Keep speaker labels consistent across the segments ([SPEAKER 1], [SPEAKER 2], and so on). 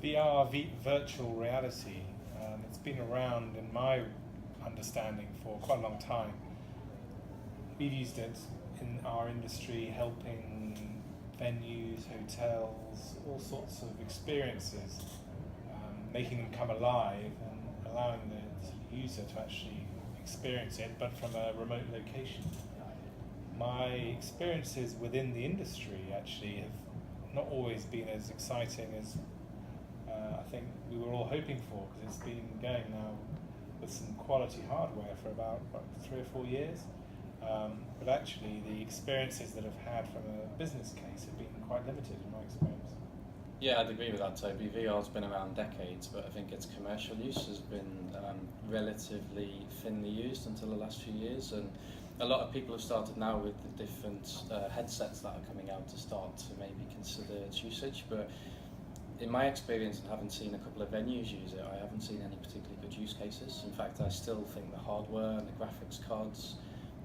[SPEAKER 1] virtual reality, it's been around in my understanding for quite a long time. We've used it in our industry, helping venues, hotels, all sorts of experiences, making them come alive and allowing the user to actually experience it, but from a remote location. My experiences within the industry actually have not always been as exciting as I think we were all hoping for, because it's been going now with some quality hardware for about 3 or 4 years. But actually the experiences that I've had from a business case have been quite limited in my experience.
[SPEAKER 2] Yeah, I'd agree with that, Toby. VR's been around decades, but I think its commercial use has been relatively thinly used until the last few years, and a lot of people have started now with the different headsets that are coming out to start to maybe consider its usage, but in my experience, and having seen a couple of venues use it, I haven't seen any particularly good use cases. In fact, I still think the hardware and the graphics cards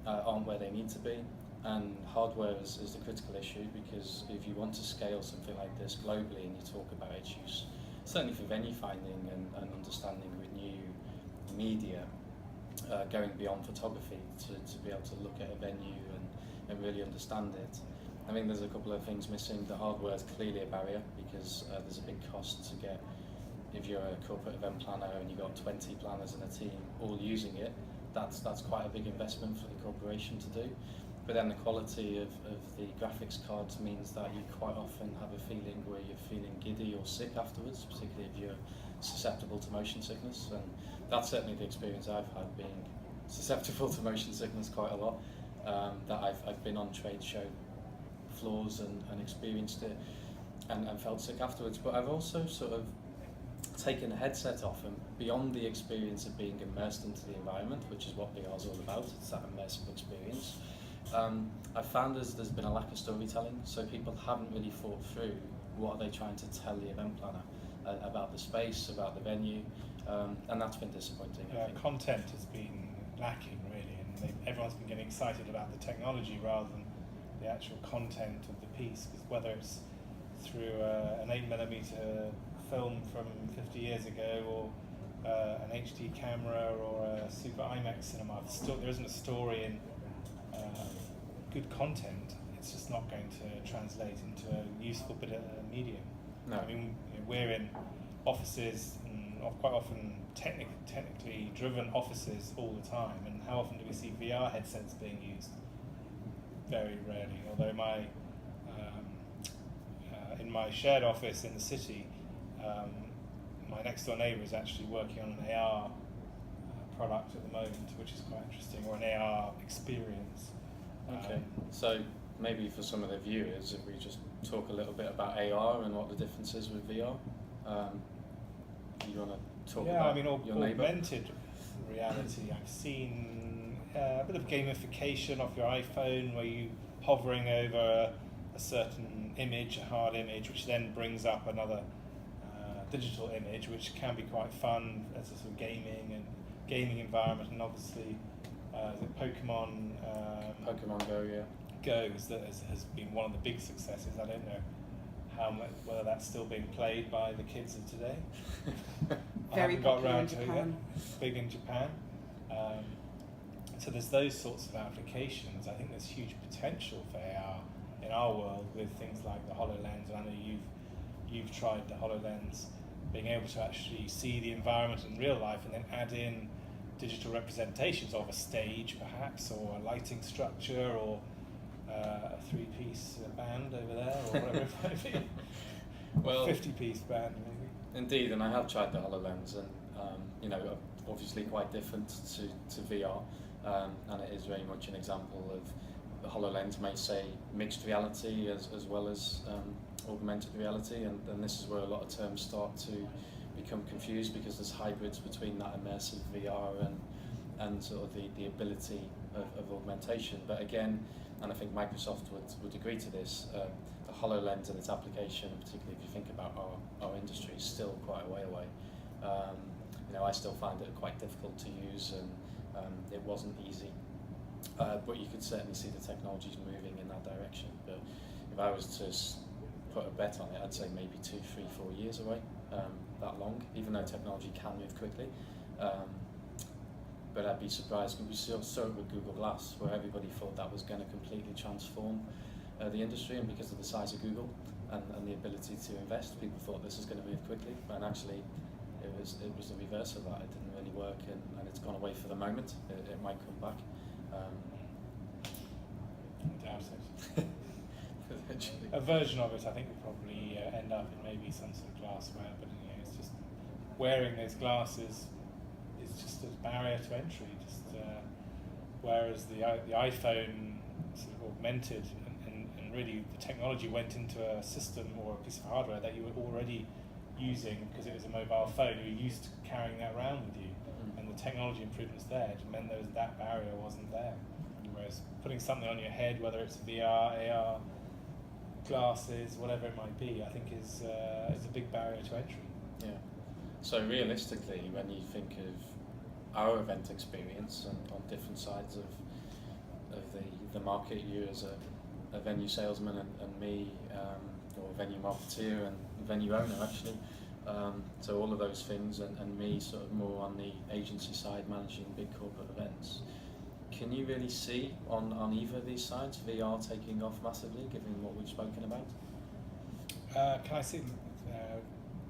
[SPEAKER 2] aren't where they need to be. And hardware is the critical issue, because if you want to scale something like this globally and you talk about its use, certainly for venue finding and understanding with new media, going beyond photography to be able to look at a venue and really understand it. I think there's a couple of things missing. The hardware is clearly a barrier, because there's a big cost to get, if you're a corporate event planner and you've got 20 planners in a team all using it, that's quite a big investment for the corporation to do. But then the quality of the graphics cards means that you quite often have a feeling where you're feeling giddy or sick afterwards, particularly if you're susceptible to motion sickness. And that's certainly the experience I've had, being susceptible to motion sickness quite a lot, that I've been on trade show floors and experienced it and felt sick afterwards. But I've also sort of taken a headset off, and beyond the experience of being immersed into the environment, which is what VR is all about, it's that immersive experience, I've found there's been a lack of storytelling, so people haven't really thought through what are they trying to tell the event planner about the space, about the venue, and that's been disappointing.
[SPEAKER 1] Yeah, content has been lacking really, and everyone's been getting excited about the technology rather than the actual content of the piece, because whether it's through an 8mm film from 50 years ago, or an HD camera, or a Super IMAX cinema, there isn't a story in good content. It's just not going to translate into a useful bit of medium.
[SPEAKER 2] No.
[SPEAKER 1] I mean, we're in offices, and quite often technically driven offices all the time, and how often do we see VR headsets being used? Very rarely. Although in my shared office in the city, my next door neighbour is actually working on an AR product at the moment, which is quite interesting, or an AR experience.
[SPEAKER 2] Okay, so maybe for some of the viewers, if we just talk a little bit about AR and what the difference is with VR. You want to talk about your neighbour?
[SPEAKER 1] Augmented reality. I've seen a bit of gamification off your iPhone, where you hovering over a certain image, a hard image, which then brings up another digital image, which can be quite fun as a sort of gaming environment. And obviously the Pokemon
[SPEAKER 2] Go, yeah.
[SPEAKER 1] Goes, that has been one of the big successes. I don't know whether that's still being played by the kids of today.
[SPEAKER 3] Very popular in Japan.
[SPEAKER 1] Big in Japan. So there's those sorts of applications. I think there's huge potential for AR in our world with things like the HoloLens. I know you've tried the HoloLens, being able to actually see the environment in real life and then add in digital representations of a stage perhaps, or a lighting structure, or a 3-piece band over there, or whatever it might be.
[SPEAKER 2] Well,
[SPEAKER 1] 50-piece band maybe.
[SPEAKER 2] Indeed, and I have tried the HoloLens, and obviously quite different to VR, and it is very much an example of the HoloLens may say mixed reality as well as augmented reality, and this is where a lot of terms start to become confused, because there's hybrids between that immersive VR and sort of the ability of augmentation. But again, and I think Microsoft would agree to this, the HoloLens and its application, particularly if you think about our industry, is still quite a way away. I still find it quite difficult to use, and it wasn't easy. But you could certainly see the technologies moving in that direction. But if I was to put a bet on it, I'd say maybe 2, 3, 4 years away, that long, even though technology can move quickly. But I'd be surprised, because we saw it with Google Glass, where everybody thought that was going to completely transform the industry, and because of the size of Google and the ability to invest, people thought this is going to move quickly, and actually it was the reverse of that. It didn't really work, and it's gone away for the moment. It might come back.
[SPEAKER 1] I doubt it.
[SPEAKER 2] Eventually.
[SPEAKER 1] A version of it, I think, will probably end up in maybe some sort of glassware, but it's just wearing those glasses is just a barrier to entry. Whereas the iPhone sort of augmented and really the technology went into a system or a piece of hardware that you were already using because it was a mobile phone. You were used to carrying that around with you, and the technology improvements there meant that barrier wasn't there. Whereas putting something on your head, whether it's VR, AR, glasses, whatever it might be, I think is a big barrier to entry.
[SPEAKER 2] Yeah. So realistically, when you think of our event experience and on different sides of the market, you as a venue salesman and me, or venue marketeer and venue owner actually, so all of those things, and me sort of more on the agency side managing big corporate events. Can you really see on either of these sides VR taking off massively, given what we've spoken about?
[SPEAKER 1] Can I see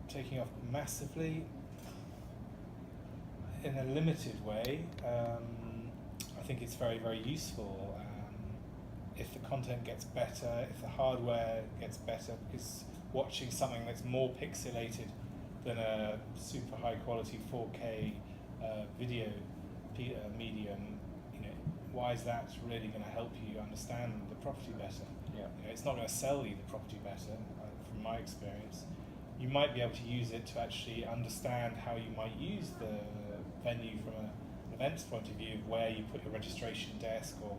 [SPEAKER 1] taking off massively? In a limited way. I think it's very, very useful. If the content gets better, if the hardware gets better, because watching something that's more pixelated than a super high quality 4K video medium, why is that really going to help you understand the property better?
[SPEAKER 2] Yeah.
[SPEAKER 1] It's not going to sell you the property better, from my experience. You might be able to use it to actually understand how you might use the venue from an events point of view, where you put your registration desk or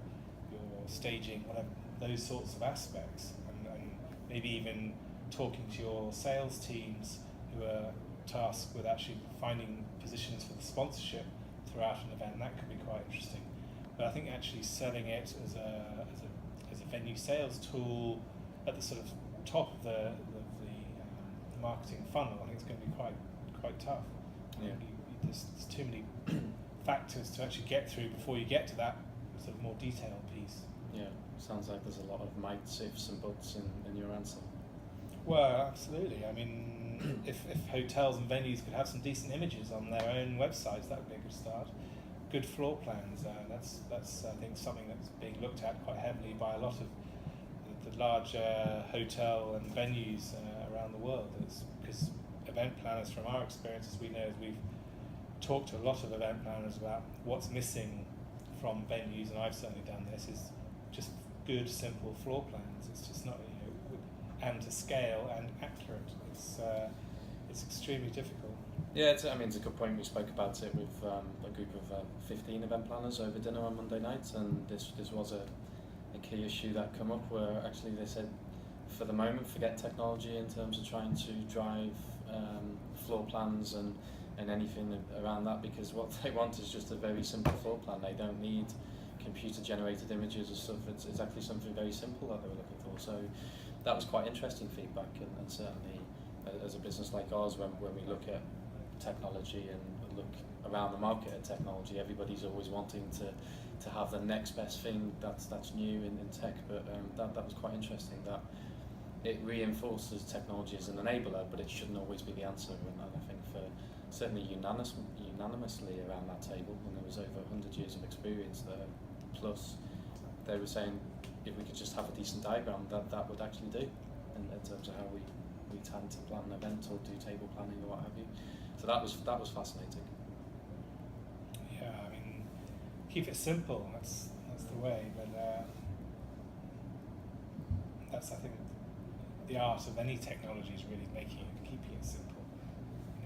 [SPEAKER 1] your staging, whatever, those sorts of aspects, and maybe even talking to your sales teams who are tasked with actually finding positions for the sponsorship throughout an event. That could be quite interesting. But I think actually selling it as a venue sales tool at the sort of top of the marketing funnel, I think it's going to be quite tough.
[SPEAKER 2] Yeah.
[SPEAKER 1] There's too many factors to actually get through before you get to that sort of more detailed piece.
[SPEAKER 2] Yeah, sounds like there's a lot of mights, ifs and buts in your answer.
[SPEAKER 1] Well, absolutely. I mean, if hotels and venues could have some decent images on their own websites, that would be a good start. Good floor plans, that's I think something that's being looked at quite heavily by a lot of the large hotel and venues around the world. It's because event planners, from our experiences, we know, as we've talked to a lot of event planners about what's missing from venues, and I've certainly done this, is just good, simple floor plans. It's just not, and to scale and accurate. It's extremely difficult.
[SPEAKER 2] Yeah, it's a good point. We spoke about it with a group of 15 event planners over dinner on Monday night, and this was a key issue that come up, where actually they said, for the moment, forget technology in terms of trying to drive floor plans and anything around that, because what they want is just a very simple floor plan. They don't need computer-generated images or stuff. It's actually something very simple that they were looking for. So that was quite interesting feedback, and certainly as a business like ours, when we look at technology and look around the market at technology, everybody's always wanting to have the next best thing that's new in tech. But that was quite interesting, that it reinforces technology as an enabler, but it shouldn't always be the answer. And I think for certainly unanimously around that table, and there was over 100 years of experience there, plus they were saying if we could just have a decent diagram, that would actually do in terms of how we tend to plan an event or do table planning or what have you. So that was fascinating.
[SPEAKER 1] Yeah, I mean, keep it simple. That's the way. But that's, I think, the art of any technology, is really keeping it simple.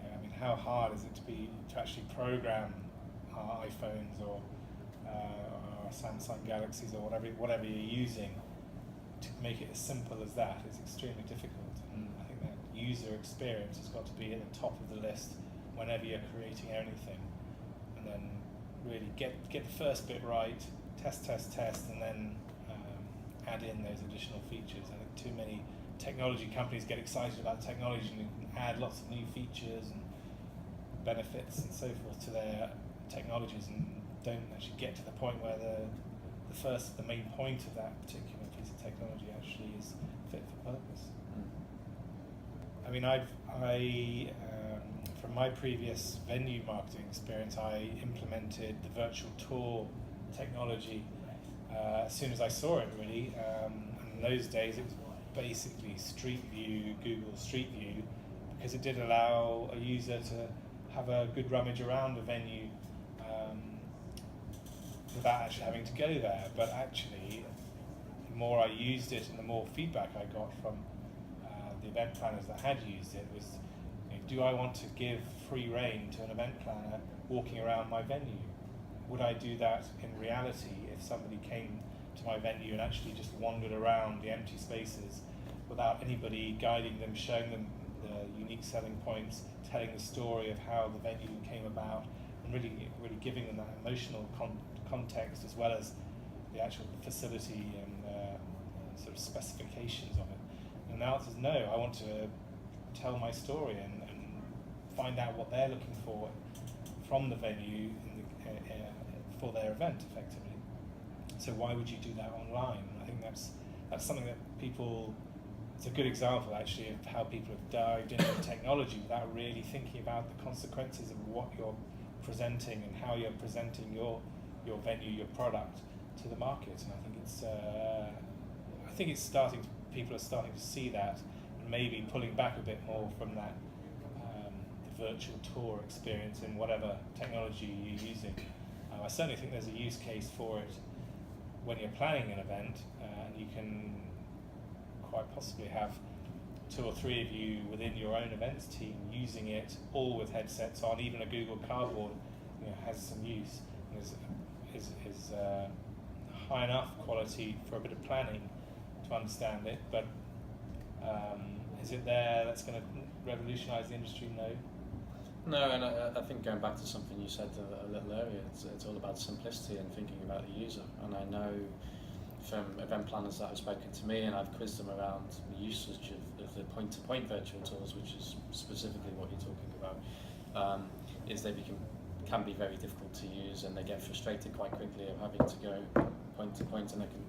[SPEAKER 1] I mean, how hard is it to actually program our iPhones or Samsung Galaxies or whatever you're using, to make it as simple as that is extremely difficult. And I think that user experience has got to be at the top of the list whenever you're creating anything, and then really get the first bit right, test, and then add in those additional features. I think too many technology companies get excited about technology and can add lots of new features and benefits and so forth to their technologies, and don't actually get to the point where the main point of that particular piece of technology actually is fit for purpose. I mean, from my previous venue marketing experience, I implemented the virtual tour technology as soon as I saw it, really. And in those days, it was basically Street View, Google Street View, because it did allow a user to have a good rummage around a venue without actually having to go there. But actually, the more I used it and the more feedback I got from the event planners that had used it was, do I want to give free rein to an event planner walking around my venue? Would I do that in reality if somebody came to my venue and actually just wandered around the empty spaces without anybody guiding them, showing them the unique selling points, telling the story of how the venue came about, and really giving them that emotional context as well as the actual facility and sort of specifications of it? And the answer is no. I want to tell my story and find out what they're looking for from the venue for their event, effectively. So why would you do that online? I think that's something that people. It's a good example, actually, of how people have dived into technology without really thinking about the consequences of what you're presenting and how you're presenting your venue, your product to the market. And I think it's starting. People are starting to see that, and maybe pulling back a bit more from that the virtual tour experience in whatever technology you're using. I certainly think there's a use case for it when you're planning an event, and you can quite possibly have 2 or 3 of you within your own events team using it, all with headsets on. Even a Google Cardboard, has some use and is high enough quality for a bit of planning to understand it. But is it there that's going to revolutionise the industry? No.
[SPEAKER 2] No, and I think going back to something you said a little earlier, it's all about simplicity and thinking about the user. And I know from event planners that have spoken to me, and I've quizzed them around the usage of the point-to-point virtual tours, which is specifically what you're talking about, is they can be very difficult to use, and they get frustrated quite quickly of having to go point-to-point, and they can,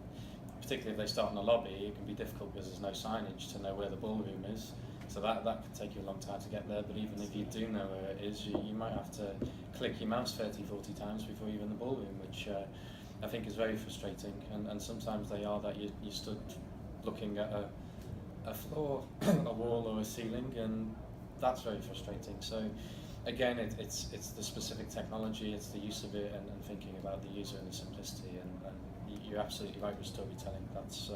[SPEAKER 2] particularly if they start in a lobby, it can be difficult because there's no signage to know where the ballroom is. So that could take you a long time to get there, but even if you do know where it is, you might have to click your mouse 30, 40 times before you're in the ballroom, which I think is very frustrating. And sometimes they are that you stood looking at a floor, a wall or a ceiling, and that's very frustrating. So again, it's the specific technology, it's the use of it, and thinking about the user and the simplicity, and you're absolutely right with storytelling. That's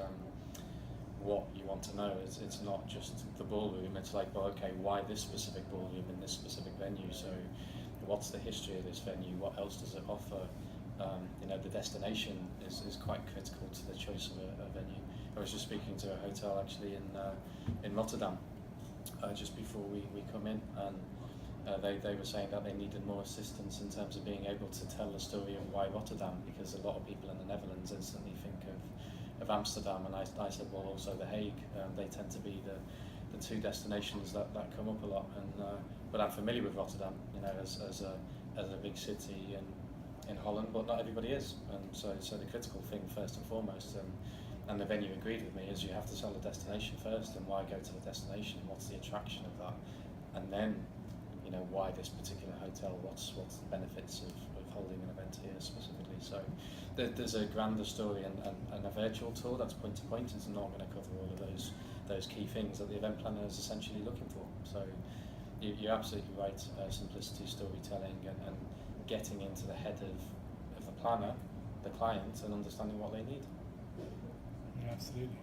[SPEAKER 2] what you want to know. It's not just the ballroom. It's like, well, okay, why this specific ballroom in this specific venue? So what's the history of this venue? What else does it offer? The destination is quite critical to the choice of a venue. I was just speaking to a hotel actually in Rotterdam just before we come in, and they were saying that they needed more assistance in terms of being able to tell the story of why Rotterdam, because a lot of people in the Netherlands instantly think of Amsterdam, and I said, well, also The Hague. They tend to be the 2 destinations that come up a lot, and but I'm familiar with Rotterdam, as a big city in Holland, but not everybody is, and so the critical thing first and foremost, and the venue agreed with me, is you have to sell the destination first. And why go to the destination? What's the attraction of that? And then why this particular hotel? What's the benefits of holding an event here specifically? So there's a grander story, and a virtual tour that's point to point is not going to cover all of those key things that the event planner is essentially looking for. So you're absolutely right. Simplicity, storytelling, and getting into the head of the planner, the client, and understanding what they need.
[SPEAKER 1] Yeah, absolutely.